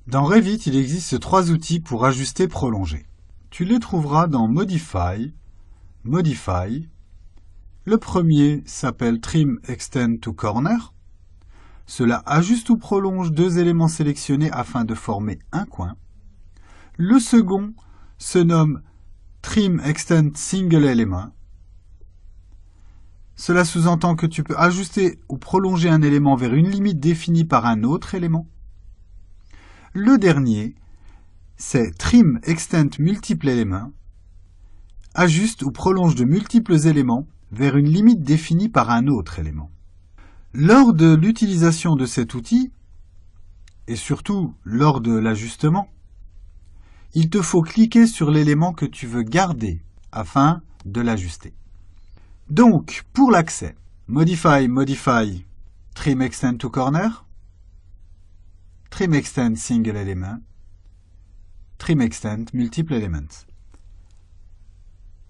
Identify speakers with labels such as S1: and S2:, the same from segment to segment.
S1: Dans Revit, il existe 3 outils pour ajuster prolonger. Tu les trouveras dans Modify, Modify. Le premier s'appelle Trim Extend to Corner. Cela ajuste ou prolonge 2 éléments sélectionnés afin de former un coin. Le second se nomme Trim Extend Single Element. Cela sous-entend que tu peux ajuster ou prolonger un élément vers une limite définie par un autre élément. Le dernier, c'est Trim Extend Multiple Element. Ajuste ou prolonge de multiples éléments vers une limite définie par un autre élément. Lors de l'utilisation de cet outil, et surtout lors de l'ajustement, il te faut cliquer sur l'élément que tu veux garder afin de l'ajuster. Donc, pour l'accès, Modify, Modify, Trim Extend to Corner, Trim Extend Single Element, Trim Extend Multiple Elements.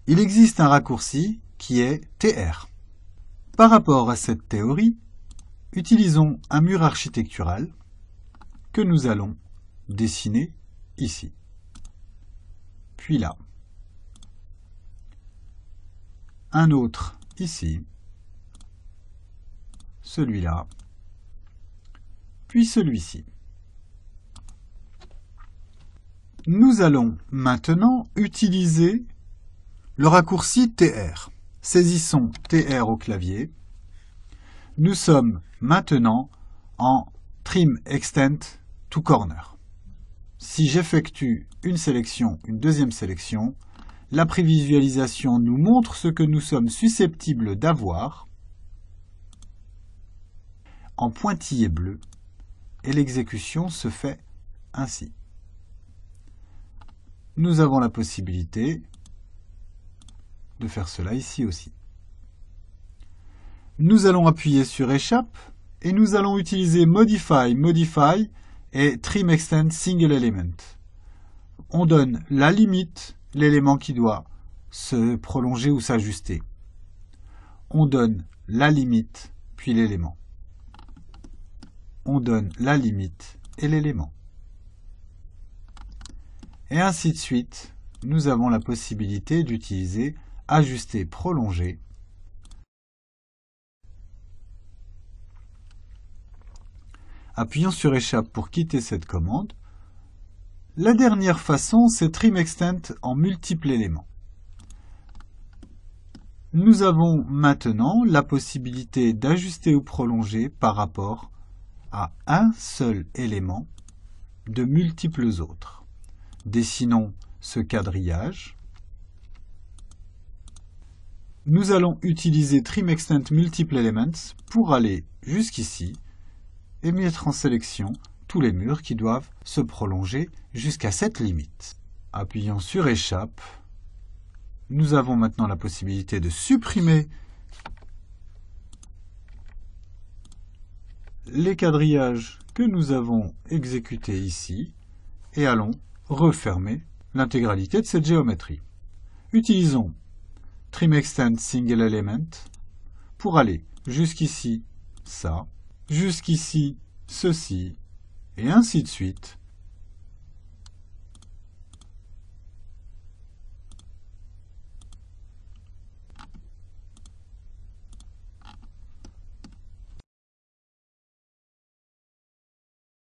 S1: Il existe un raccourci qui est TR. Par rapport à cette théorie, utilisons un mur architectural que nous allons dessiner ici, puis là. Un autre ici, celui-là, puis celui-ci. Nous allons maintenant utiliser le raccourci TR. Saisissons TR au clavier. Nous sommes maintenant en Trim Extend to Corner. Si j'effectue une sélection, une deuxième sélection, la prévisualisation nous montre ce que nous sommes susceptibles d'avoir en pointillé bleu et l'exécution se fait ainsi. Nous avons la possibilité de faire cela ici aussi. Nous allons appuyer sur Échappe et nous allons utiliser Modify, Modify et Trim Extend Single Element. On donne la limite, l'élément qui doit se prolonger ou s'ajuster. On donne la limite, puis l'élément. On donne la limite et l'élément. Et ainsi de suite, nous avons la possibilité d'utiliser Ajuster, prolonger. Appuyons sur Échappe pour quitter cette commande. La dernière façon, c'est Trim Extend en multiples éléments. Nous avons maintenant la possibilité d'ajuster ou prolonger par rapport à un seul élément de multiples autres. Dessinons ce quadrillage. Nous allons utiliser Trim Extend Multiple Elements pour aller jusqu'ici et mettre en sélection tous les murs qui doivent se prolonger jusqu'à cette limite. Appuyons sur Échappe. Nous avons maintenant la possibilité de supprimer les quadrillages que nous avons exécutés ici et allons refermer l'intégralité de cette géométrie. Utilisons Trim Extend Single Element pour aller jusqu'ici, ça, jusqu'ici, ceci, et ainsi de suite,